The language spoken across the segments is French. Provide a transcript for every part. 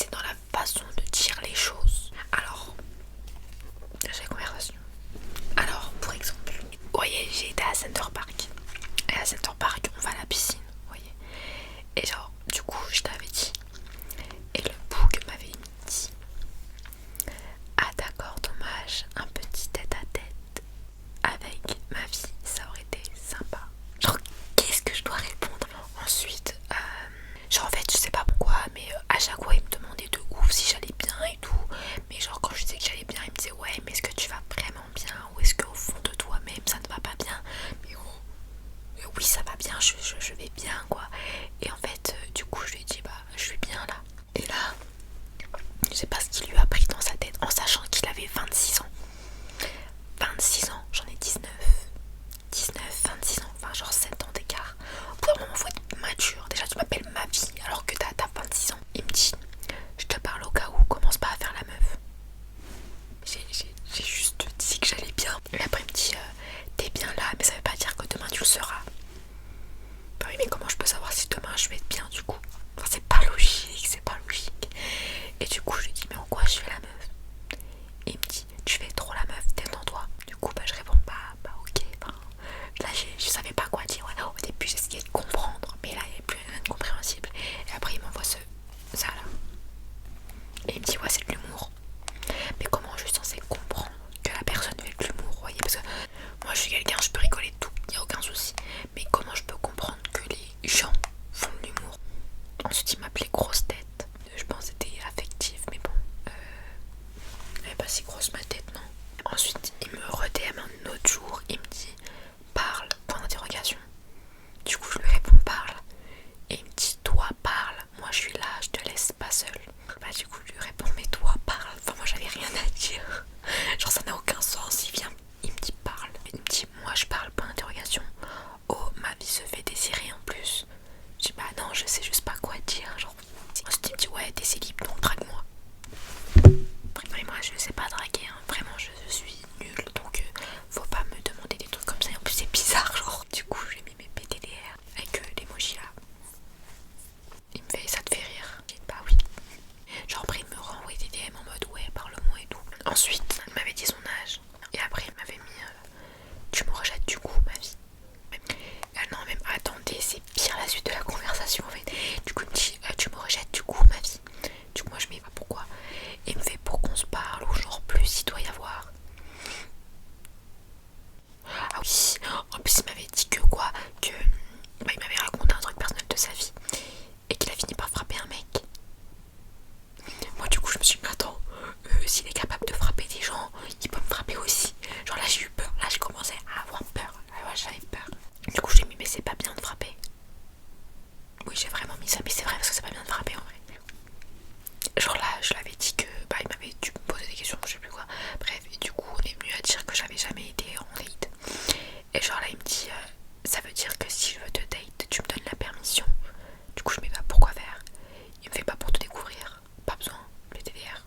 c'est dans la façon de dire les choses. Alors, j'ai la conversation. Alors, pour exemple, vous voyez, j'ai été à Center Park. Et à Center Park, on va à la piscine, vous voyez. Et genre, du coup, je t'avais dit. Et le boug m'avait dit: ah d'accord, dommage, un petit tête à tête avec ma fille, ça aurait été sympa. Genre, qu'est-ce que je dois répondre? Ensuite, genre en fait, je sais pas pourquoi, mais à chaque fois, il me demandait de ouf si j'allais bien et tout. Mais genre, quand je disais que j'allais bien, il me disait: ouais, mais est-ce que tu vas vraiment bien? Ou est-ce qu'au fond de toi-même, ça ne va pas bien? Mais oui, ça va bien, je vais bien, quoi. Et en fait, du coup, je lui ai dit: bah, je suis bien là. Et là, je sais pas ce qu'il lui a pris dans sa tête, en sachant qu'il avait 26 ans. 26 ans, j'en ai 19. 26 ans, enfin genre 7 ans d'écart. Au bout d'un moment, faut être mature. Déjà, tu m'appelles ma fille alors que t'as 26 ans. Il me dit: je te parle au cas où, commence pas à faire la meuf. J'ai juste dit que j'allais bien. Et après, il me dit: t'es bien là, mais ça veut pas dire que demain tu le seras. Bah oui, mais comment je peux savoir si demain je vais être bien du coup? Enfin, c'est pas logique, c'est pas logique. Et du coup, je lui dis: mais en quoi je fais la meuf? Et il me dit: tu fais trop la meuf, détends-toi. Du coup, bah je réponds: bah ok. Enfin, là, je savais pas quoi dire. Ouais. Au début, j'essayais de comprendre, mais là, il n'y avait plus rien de compréhensible. Et après, il m'envoie ça là. Et il me dit: ouais, c'est de l'humour. Mais comment je suis censée comprendre que la personne fait de l'humour, vous voyez? Parce que moi, je suis quelqu'un, je peux rigoler de tout, il n'y a aucun souci. Mais comment je peux comprendre que les gens font de l'humour? Ensuite, il m'appelait grosse tête. Je pense que c'était affectif, mais bon. Elle est pas si grosse ma tête, non? Ensuite, il me re-DM un autre jour, il me dit: parle, point d'interrogation. Du coup, je lui réponds: parle. Et il me dit: toi, parle, moi je suis là, je te laisse pas seule. Bah, du coup, je lui réponds: mais toi, parle. Enfin, moi j'avais rien à dire. Genre, ça n'a aucun sens. Il me dit: parle. Il me dit: moi je parle, point d'interrogation. Oh, ma vie se fait désirer en plus. Je dis: bah non, je sais juste pas quoi dire. Genre, ensuite, il me dit: ouais, t'es célib, donc drague-moi. Après, moi je sais pas draguer, hein. Vraiment, je suis nulle, donc faut pas me demander des trucs comme ça. Et en plus, c'est bizarre, genre. Du coup, j'ai mis mes PTDR avec l'emoji là. Il me fait: ça te fait rire? Je dis: bah oui. Genre, après, il me renvoie des DM en mode: ouais, parle-moi et tout. Ensuite, il m'avait dit son âge. Et après, il m'avait mis: tu me rejettes du coup, ma vie. Non, même attendez, c'est pire la suite de la conversation en fait. Du coup, il me dit: tu me rejettes du coup, ma vie. Du coup, moi, je me dis: pas pourquoi. Et il me fait: pour qu'on se parle, ou genre plus, il doit y avoir. Ah oui, en plus, il m'avait dit que quoi? Que bah, il m'avait raconté un truc personnel de sa vie et qu'il a fini par frapper un mec. Moi, du coup, je me suis dit: mais attends, s'il est capable de frapper des gens, il peut me frapper aussi. Genre là, j'ai eu peur. Là, j'ai commencé à avoir peur. Ah ouais, j'avais peur. Du coup, j'ai mis: mais c'est pas bien de frapper. Oui, j'ai vraiment mis ça, mais c'est vrai parce que c'est pas bien de frapper en vrai. Genre là, je l'avais dit que bah, il m'avait dû me poser des questions, je sais plus quoi. Bref, et du coup, on est venu à dire que j'avais jamais été en date. Et genre là, il me dit: ça veut dire que si je veux te date, tu me donnes la permission. Du coup, je me dis: bah pourquoi faire? Il me fait: pas pour te découvrir, pas besoin, PTDR.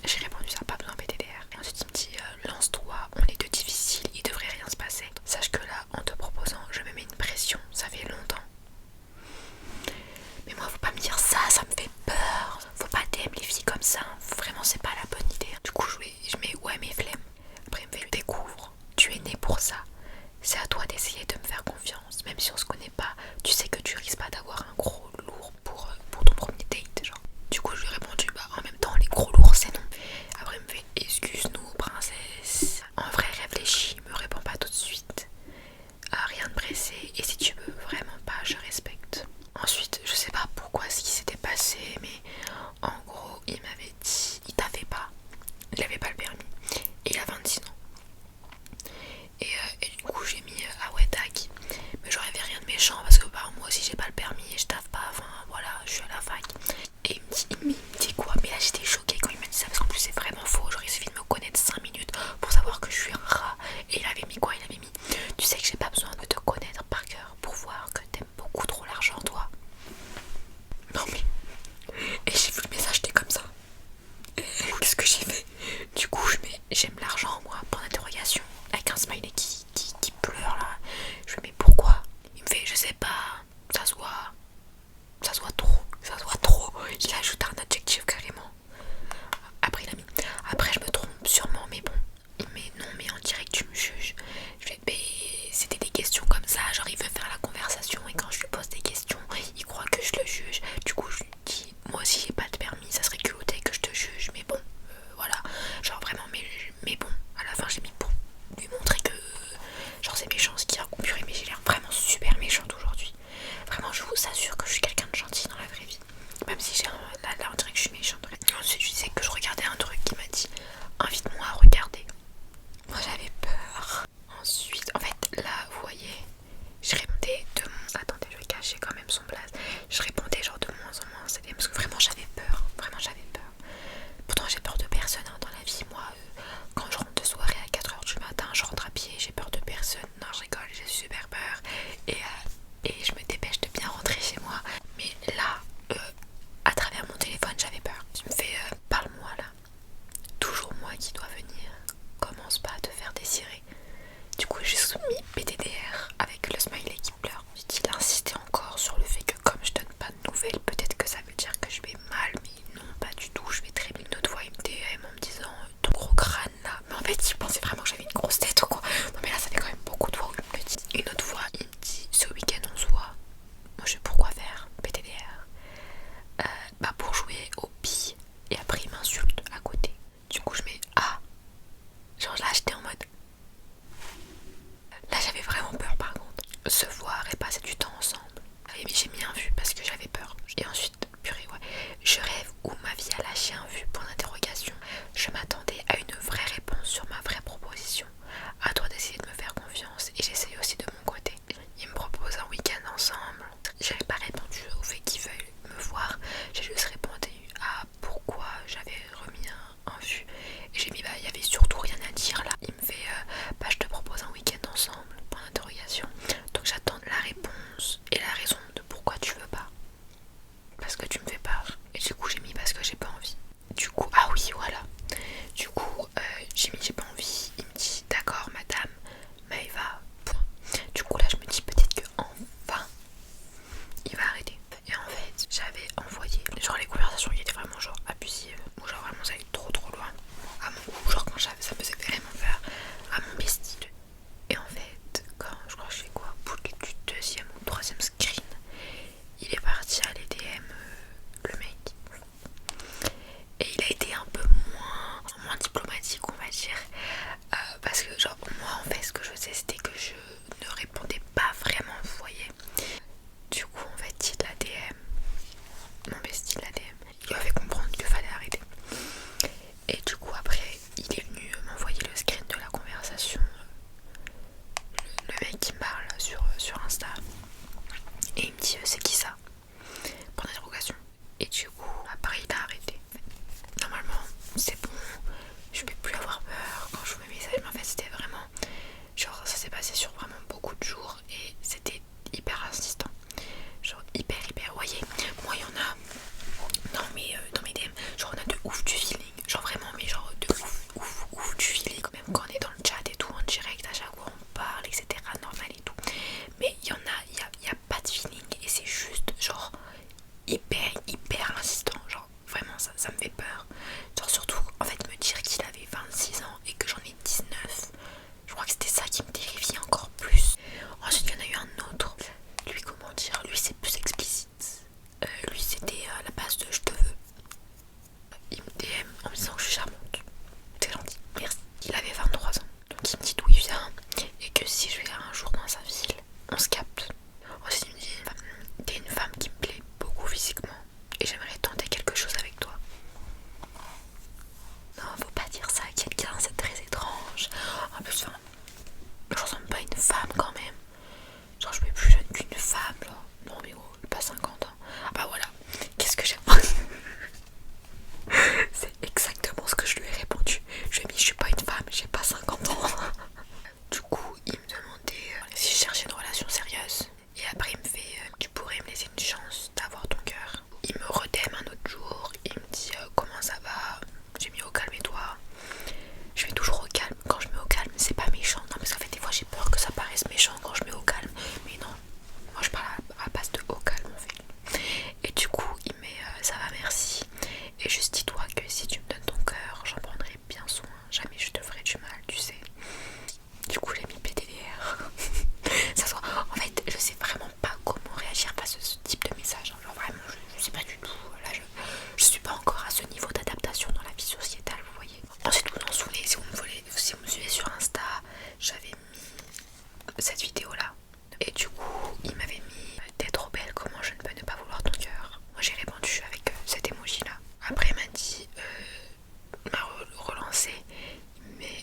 J'ai répondu ça: pas besoin, PTDR. Et ensuite, il me dit: lance-toi, on est deux difficiles, il devrait rien se passer. Sache que là, en te proposant, je me mets une pression, ça fait longtemps. Mais moi, faut pas me dire ça, ça me fait peur. Faut pas DM les filles comme ça, vraiment, c'est pas la bonne idée. Du coup, je mets: ouais, mais flemme. Après, il me fait: tu découvres, tu es né pour ça. C'est à toi d'essayer de me faire confiance, même si on se connaît pas. Tu sais que tu risques pas d'avoir un gros lourd pour ton premier date, genre. Du coup, je lui ai répondu: bah en même temps, les gros lourds, c'est non. Après, il me fait: excuse-nous, princesse. En vrai, réfléchis, me réponds pas tout de suite. Rien de pressé, et si tu veux vraiment pas, je respecte. Ensuite, je sais pas pourquoi ce qui s'était passé, mais en gros, il m'avait dit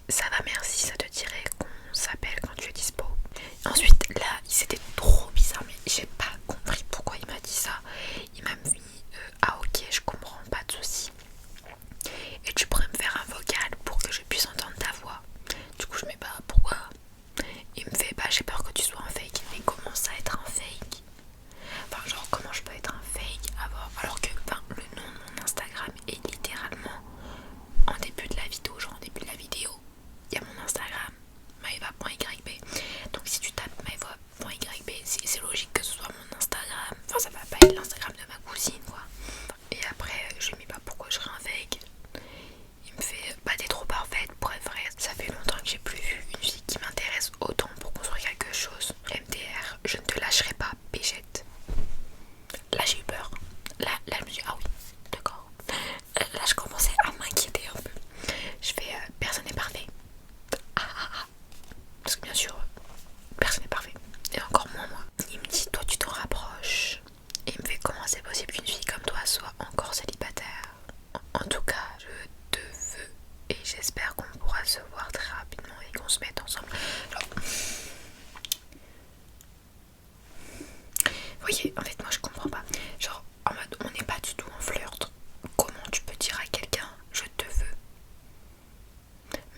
Ça va, merci, ça te dirait qu'on s'appelle quand tu es dispo. Ensuite, là, c'était trop bizarre, mais j'ai pas compris pourquoi il m'a dit ça. Il m'a mis ah ok, je comprends, pas de soucis. Et tu pourrais me faire un vocal pour que je puisse entendre ta voix. Du coup, je mets pas pourquoi. Il me fait bah j'ai peur que tu sois un fake. Mais comment ça être un fake? Enfin, genre, comment je peux être un fake alors que le nom de mon Instagram est littéralement en début de la vidéo. Genre, en début de la vidéo, il y a mon Instagram, maeva.yb. Donc, si tu tapes maeva.yb, c'est logique que ce soit mon Instagram. Enfin, ça va pas être l'Instagram de ma cousine, quoi. Et après, je lui ai mis pas pourquoi je serais un fake. Il me fait bah t'es trop parfaite pour être vraie. Ça fait longtemps que j'ai plus vu une fille qui m'intéresse autant pour construire quelque chose. MDR, je ne te lâcherai pas, Pégette. Là j'ai eu peur. Là je me suis dit ah oui, d'accord. Là je commençais à m'inquiéter un peu. Je fais personne n'est parfait. Parce que bien sûr, personne n'est parfait. Et encore moins moi. Il me dit toi tu t'en rapproches. Et il me fait comment c'est possible qu'une fille comme toi soit encore célibataire. En tout cas, je te veux et j'espère qu'on pourra se voir très rapidement et qu'on se mette ensemble. Genre... Vous voyez, en fait, moi je comprends pas. Genre, en mode, on n'est pas du tout en flirt. Comment tu peux dire à quelqu'un je te veux?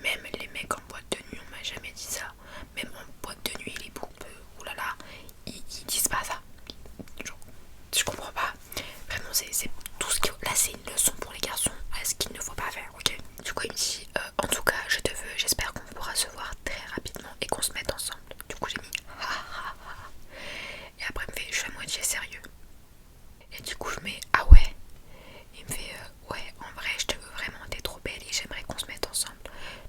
Même les mecs en boîte de nuit, on m'a jamais dit ça. Même en boîte de nuit, les poupes, oulala, ils disent pas ça. Genre, je comprends pas. Vraiment, c'est tout ce qui. Là, c'est une leçon pour les garçons à ce qu'il ne faut pas faire, ok? Du coup, il me dit en tout cas, je te veux, j'espère qu'on pourra se voir très rapidement et qu'on se mette ensemble. Du coup, j'ai mis ha ha ha. Et après, il me fait je suis à moitié sérieux. Et du coup, je mets ah ouais. Il me fait ouais, en vrai, je te veux vraiment, t'es trop belle et j'aimerais qu'on se mette ensemble.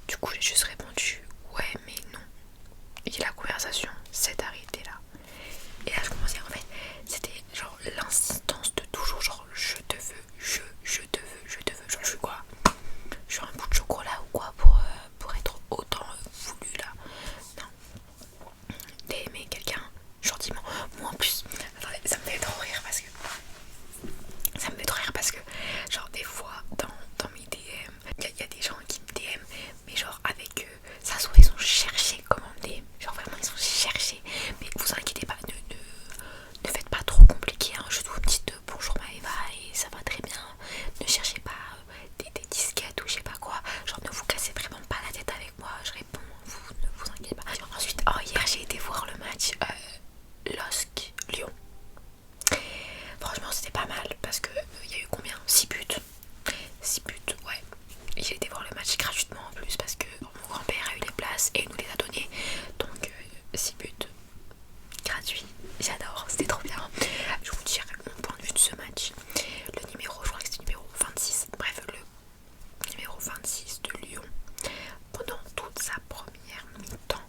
Du coup, j'ai juste répondu ouais, mais non. Et la conversation s'est arrêtée là. Et là, je commençais en fait, c'était genre l'insistance de toujours genre je te veux, je te veux, je te veux. Genre, je suis quoi? Je suis un bout de chocolat ou quoi pour être autant voulu là? Non. D'aimer quelqu'un gentiment. Moi en plus, attendez, ça me fait trop rire parce que genre des fois dans mes DM, il y a des gens qui me DM, mais genre avec ça soit ils ont cherché comment me DM. Genre vraiment ils ont cherché. Mais vous inquiétez pas, ne faites pas trop compliqué, hein. Juste vous dites bonjour Maëva et ça va très bien. Ne cherchez pas des disquettes ou je sais pas quoi. Genre ne vous cassez vraiment pas la tête avec moi, je réponds, vous ne vous inquiétez pas. Ensuite, hier j'ai été voir le match LOSC Lyon. Franchement c'était pas mal parce que il y a eu combien? 6 buts. 6 buts, ouais. Et j'ai été voir le match gratuitement en plus parce que mon grand-père a eu les places et il nous les a données. Donc 6 buts gratuits, j'adore, c'était trop bien. Je vais vous dire mon point de vue de ce match. Le numéro, je crois que c'était le numéro 26. Bref, le numéro 26 de Lyon, pendant toute sa première mi-temps,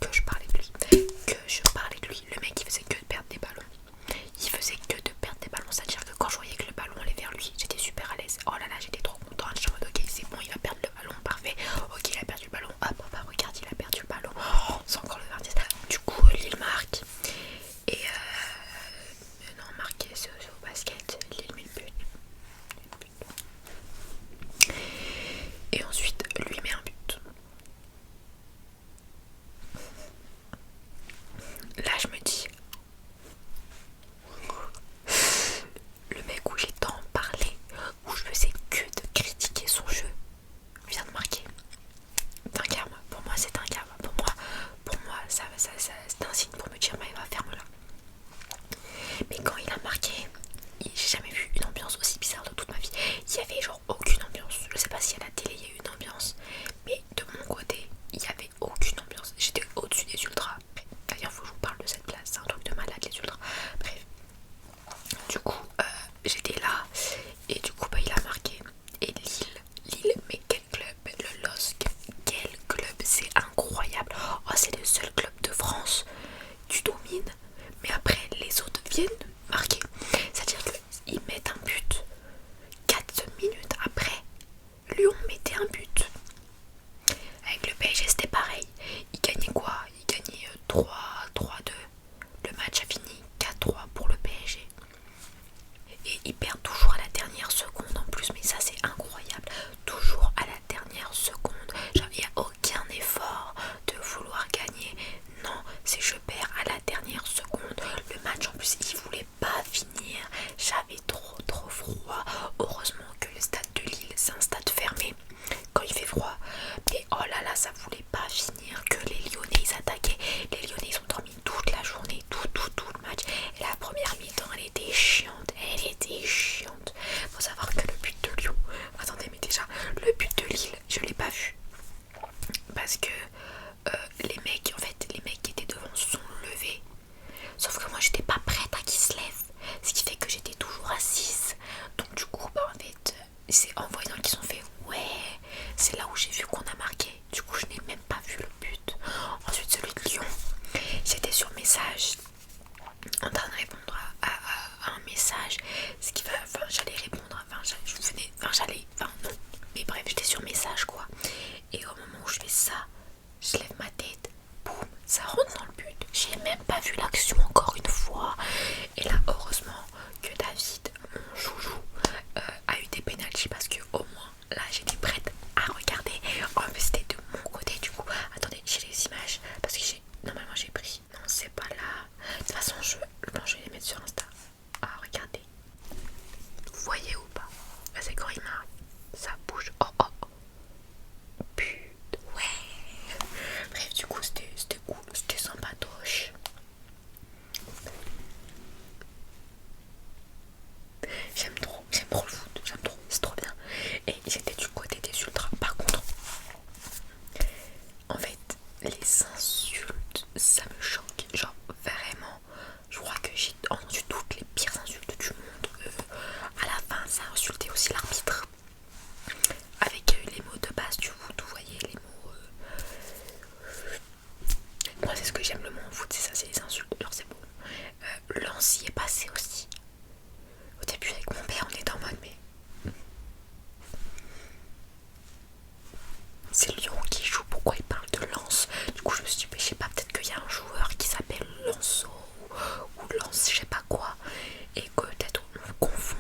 que je parlais de lui, le mec il faisait que de perdre des ballons. Il faisait que de perdre des ballons, c'est-à-dire que quand je voyais que le ballon allait vers lui, j'étais super à l'aise. Oh là là, j'étais trop c'est en voyant qu'ils ont fait ouais, c'est là où j'ai vu qu'on a marqué. Du coup je n'ai même pas vu le but. Ensuite celui de Lyon, j'étais sur message en train de répondre à un message, ce qui va, enfin j'allais répondre, enfin non, mais bref j'étais sur message quoi. Et au moment où je fais ça, je lève ma tête, boum, ça rentre dans le but. J'ai même pas vu l'action encore une fois. Et là heureusement que David, mon joujou, a eu des pénaltys parce que au moins là j'étais prête à regarder. Oh mais c'était de mon côté du coup. Attendez, j'ai les images parce que normalement j'ai pris. Non c'est pas là. De toute façon je vais les mettre sur Insta. Ah regardez. Vous voyez ou pas? Là c'est quand il marque. Ça bouge. Oh oh. Putain ouais. Bref du coup c'était cool. C'était sympatoche. J'aime trop le foot, j'aime trop, c'est trop bien. Et j'étais du côté des ultras. Par contre, en fait, les insultes, ça me choque. Genre, vraiment, je crois que j'ai entendu toutes les pires insultes du monde. À la fin, ça a insulté aussi l'arbitre. Avec les mots de base du foot, vous voyez, les mots. Moi, c'est ce que j'aime le mot en foot, c'est ça, c'est les insultes. Genre, c'est beau. Lance y est passé aussi. Au début, avec mon père, on était en mode, mais. C'est Lyon qui joue, pourquoi il parle de Lance? Du coup je me suis dit, mais je sais pas, peut-être qu'il y a un joueur qui s'appelle Lanceau ou Lance, je sais pas quoi, et que peut-être on confond.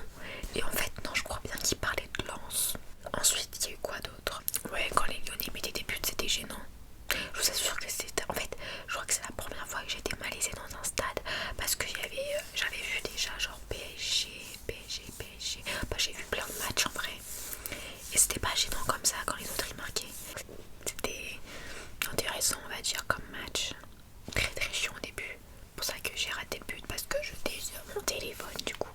Et en fait non, je crois bien qu'il parlait de Lance. Ensuite il y a eu quoi d'autre? Ouais, quand les Lyonnais mettaient des buts c'était gênant. Je vous assure que c'était... En fait, je crois que c'est la première fois que j'étais malaisée dans un stade parce que j'avais vu déjà genre PSG. Bah, j'ai vu plein de matchs en vrai. Et c'était pas gênant comme ça quand les autres y marquaient. C'était intéressant on va dire comme match. Très chiant au début. C'est pour ça que j'ai raté le but parce que j'étais sur mon téléphone du coup.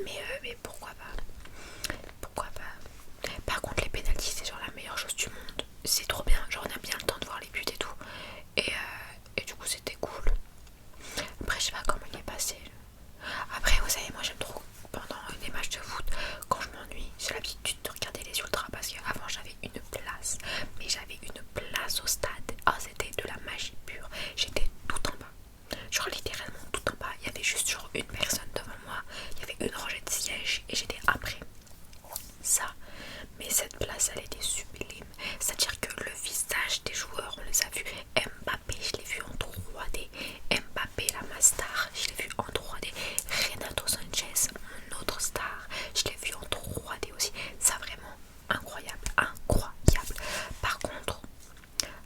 Mais pourquoi pas. Pourquoi pas. Par contre les pénaltys c'est genre la meilleure chose du monde. C'est trop bien, genre on a bien le temps de voir les buts et tout. Et du coup c'était cool. Après je sais pas comment il est passé. Après vous savez moi j'aime trop pendant des matchs de foot quand je m'ennuie j'ai l'habitude de regarder les ultras parce qu'avant j'avais une place. Mais j'avais une place au stade. Ah c'était de la magie pure. J'étais tout en bas. Genre littéralement tout en bas. Il y avait juste genre une personne devant moi. Il y avait une rangée de sièges et j'étais après. Ça. Mais cette place elle était sublime. C'est-à-dire que le visage des joueurs on les a vus. Mbappé je l'ai vu en 3D. Mbappé la master je l'ai vu en 3D. Renato Sanchez mon autre star je l'ai vu en 3D aussi. Ça vraiment incroyable. Par contre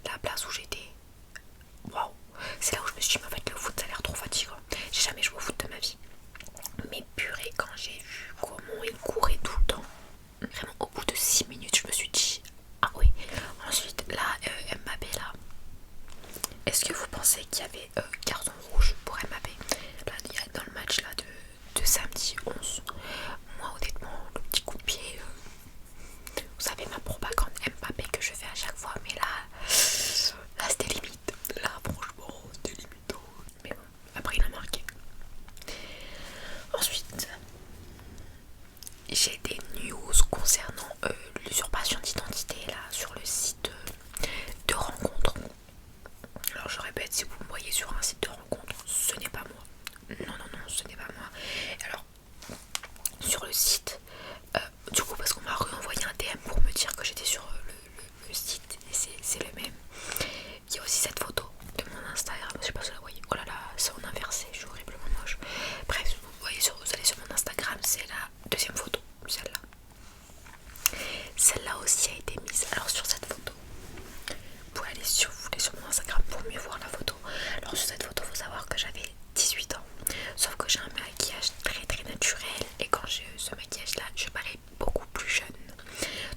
la place où j'étais, waouh, c'est là où je me suis dit mais en fait le foot ça a l'air trop fatigant. J'ai jamais joué au foot de ma vie. Mais purée quand j'ai vu comment il courait tout le temps. Vraiment au bout de 6 minutes je me suis dit ah oui. Ensuite là Mbappé là, est-ce que vous pensez qu'il y avait carton rouge pour Mbappé là, dans le match là de samedi 11? Moi honnêtement le petit coup de pied, vous savez ma propagande Mbappé que je fais à chaque fois, mais là c'était limite. Là franchement c'était limite. Mais bon, après il a marqué. Ensuite j'ai des news concernant l'usurpation d'identité là sur le site de rencontre. Alors je répète, si vous me voyez sur un site de rencontre, ce n'est pas moi. Non, ce n'est pas moi. Alors sur le site, du coup parce qu'on m'a renvoyé un DM pour me dire que j'étais sur le site et c'est le même. Il y a aussi cette photo de mon Instagram, je sais pas si vous la voyez. Oh là là, c'est en inversé, je suis horriblement moche. Bref, vous allez sur mon Instagram, c'est la deuxième photo, celle-là. Celle-là aussi a été mise. Alors sur cette photo, vous pouvez aller sur mon Instagram pour mieux voir la photo. Alors sur cette photo, il faut savoir que j'avais 18 ans. Sauf que j'ai un maquillage très naturel. Et quand j'ai ce maquillage là, je parais beaucoup plus jeune.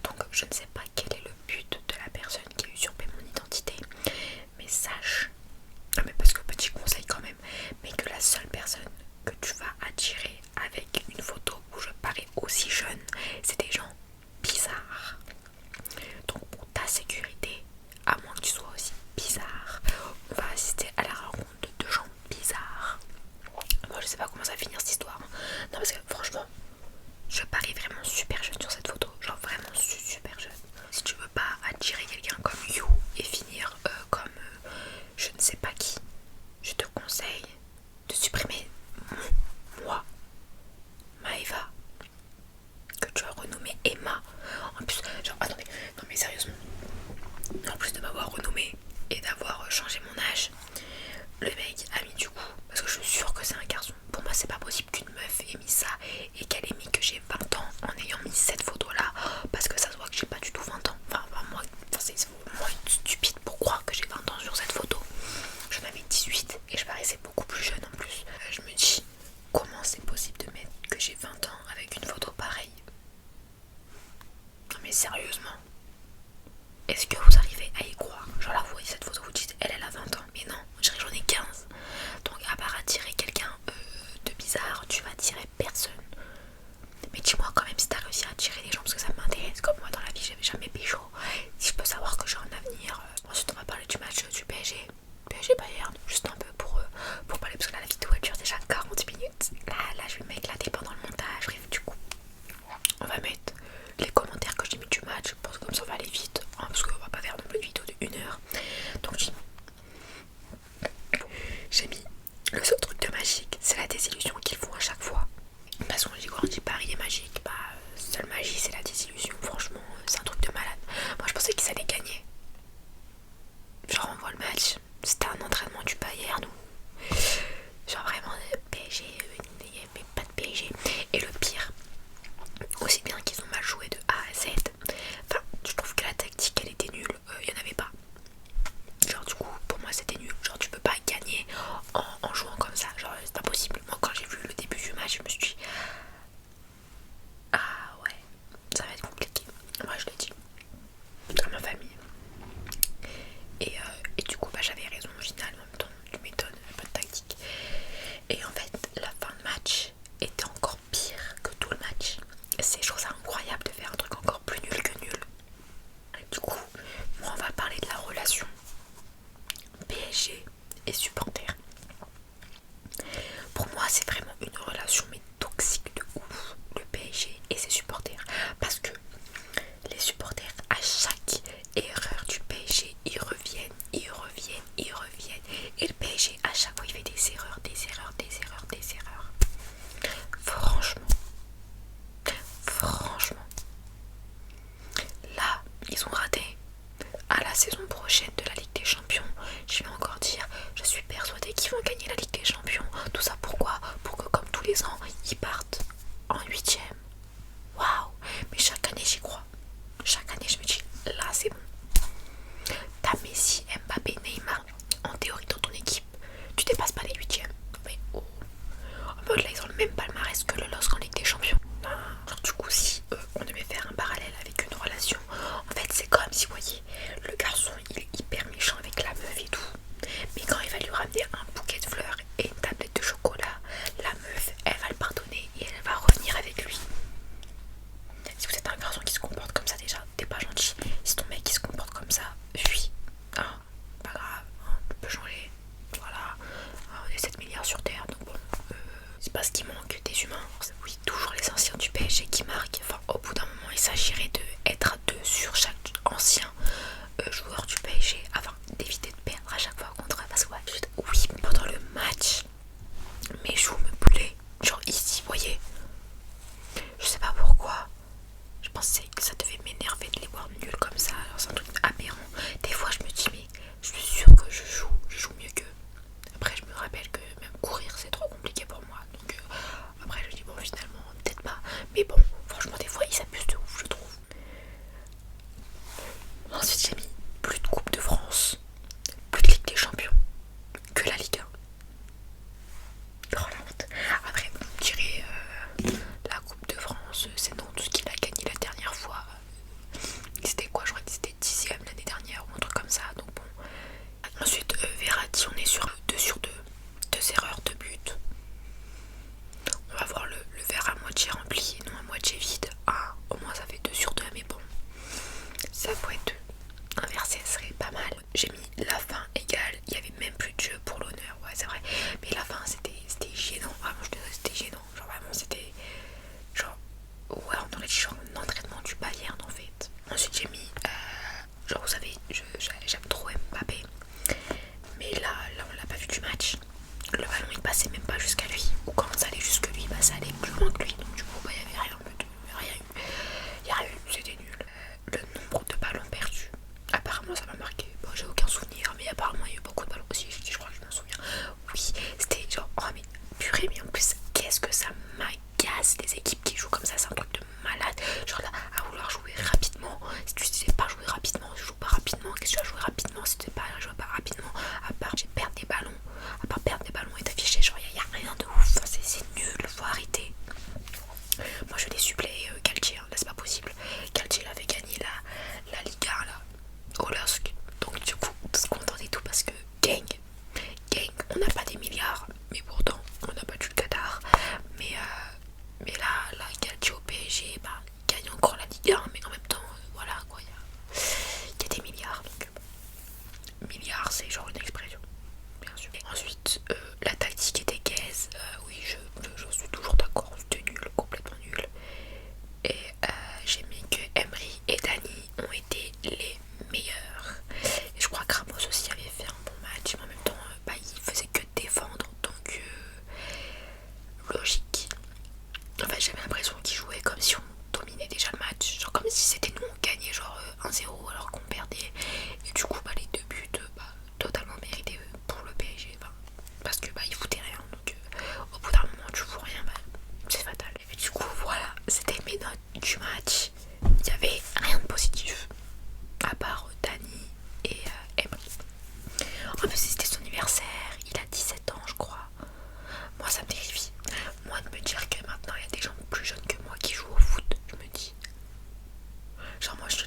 Donc je ne sais pas quel est le but de la personne qui a usurpé mon identité. Mais sache, mais parce que petit conseil quand même, mais que la seule personne que tu vas attirer avec une photo où je parais aussi jeune, c'est des gens bizarres. Donc pour ta sécurité, à moins que tu sois aussi bizarre, on va assister à la rencontre de gens bizarres. Moi je sais pas comment ça va finir cette histoire. Non parce que franchement, je parais vraiment super jeune. sérieusement, est-ce que vous arrivez à y croire? Genre là vous voyez cette photo, vous dites elle a 20 ans, mais non, je dirais j'en ai 15. Donc à part attirer quelqu'un de bizarre, tu vas attirer personne. Mais dis-moi quand même si t'as réussi à attirer des gens, parce que ça m'intéresse. Comme moi dans la vie j'avais jamais pécho, si je peux savoir que j'ai un avenir. Ensuite on va parler du match du PSG Bayern, juste un peu pour parler, parce que là la vidéo elle dure déjà 40 minutes. Là je vais m'éclater pendant le montage. Bref, du coup on va mettre les commentaires que j'ai mis du match, je pense que comme ça on va aller vite, hein, parce qu'on va pas faire non plus de vidéo de 1 heure. Donc j'ai mis le seul truc de magique, c'est la désillusion qu'ils font à chaque fois. Parce qu'on dit quand on dit Paris est magique, bah seule magie c'est la désillusion. Franchement c'est un truc de malade. Moi je pensais qu'ils allaient gagner. Genre on voit le match, c'était un entraînement du Bayern ou genre vraiment PSG, il n'y avait pas de PSG. Et le pire, aussi bien qu'ils ont mal joué de A à Z, enfin je trouve que la tactique elle était nulle, il n'y en avait pas. Genre du coup pour moi c'était nul, genre tu peux pas gagner en jouant comme ça, genre c'est pas possible. Moi quand j'ai vu le début du match je me suis dit ah ouais ça va être compliqué, moi je l'ai dit à ma famille. Et du coup bah j'avais raison au final, en même temps tu m'étonnes, pas de tactique. Et en fait la fin de match était encore pire que tout le match. C'est je trouve ça incroyable de faire un truc encore plus nul que nul. Du coup moi on va parler de la relation PSG et supporters. Pour moi c'est vraiment une relation mais toxique de ouf, le PSG et ses supporters. Parce que les supporters à chaque erreur du PSG ils reviennent. Et le PSG à chaque fois il fait des erreurs. Franchement, là ils ont raté. À la saison prochaine de la Ligue des Champions, je vais encore dire, je suis persuadée qu'ils vont gagner la Ligue des Champions. Tout ça pourquoi? Pour que comme tous les ans, ils partent en 8ème. Waouh! Mais chaque année j'y crois. Chaque année je me dis, là c'est bon. T'as Messi, Mbappé, Neymar, en théorie dans ton équipe, tu dépasses pas les 8ème. Mais oh, en mode là ils ont le même palmarès que le LOSC en Ligue des Champions. Alors, du coup si on devait faire un parallèle avec une relation, en fait c'est comme si vous voyez le garçon il est hyper méchant avec la meuf et tout, mais quand il va lui ramener un bouquet de fleurs et une tablette de chocolat, la meuf elle va le pardonner et elle va revenir avec lui. Si vous êtes un garçon qui se comporte comme ça, déjà t'es pas gentil. Si ton mec qui se comporte comme ça, fuis, hein, pas grave, hein, tu peux changer, voilà, on est 7 milliards sur terre donc bon, c'est pas ce qui manque, des humains. Oui, toujours les anciens du PSG qui marquent. Enfin, au bout d'un moment, il s'agirait d'être à 2 sur chaque ancien joueur du PSG afin d'éviter de perdre à chaque fois contre eux. Parce que, ouais, juste, oui, pendant le match, mes joues me brûlaient. Genre ici, vous voyez, je sais pas pourquoi. Je pensais que ça devait m'énerver de les voir nuls comme ça. Alors, c'est un truc aberrant. Des fois, je me dis, mais je suis sûre que je joue mieux qu'eux. Après je me rappelle que même courir c'est trop compliqué pour moi, donc après je dis bon finalement peut-être pas, mais bon franchement des fois ils s'abusent de ouf je trouve. Ensuite j'ai mis plus de Coupe de France, plus de Ligue des Champions, que la Ligue 1. Oh la honte. Après bon, je dirais la Coupe de France c'est non, tout ce qu'il a gagné la dernière fois, c'était quoi, je crois que c'était 10ème l'année dernière ou un truc comme ça, donc bon. Ensuite Verratti on est sur 2 sur 2, 2 erreurs, 2 buts. On va voir le verre à moitié rempli et non à moitié vide. Ah, au moins ça fait 2 sur 2, mais bon, ça pourrait être inversé, ça serait pas mal. J'ai mis la fin égale, il y avait même plus de jeu pour l'honneur, ouais c'est vrai. Mais la fin c'était gênant, vraiment je te dis c'était gênant. Genre vraiment c'était genre, ouais on aurait dit genre un entraînement du Bayern en fait. Ensuite j'ai mis, genre vous savez, j'aime trop Mbappé. Mais là on l'a pas vu du match. Le ballon il passait même pas jusqu'à lui. Ou quand ça allait jusque lui, bah ça allait plus loin que lui. Donc du coup bah il y avait rien. Il y avait rien eu. C'était nul. Le nombre de ballons perdus si c'était nous on gagnait genre 1-0 alors qu'on perdait. Et du coup les deux buts totalement mérités pour le PSG. Parce que ils foutaient rien. Donc au bout d'un moment tu fous rien, c'est fatal. Et du coup voilà, c'était mes notes du match. Il y avait rien de positif. À part Dani et Emma. En plus c'était son anniversaire, il a 17 ans je crois. Moi ça me terrifie. Moi de me dire que maintenant il y a des gens plus jeunes que moi qui jouent au foot, je me dis. Genre moi je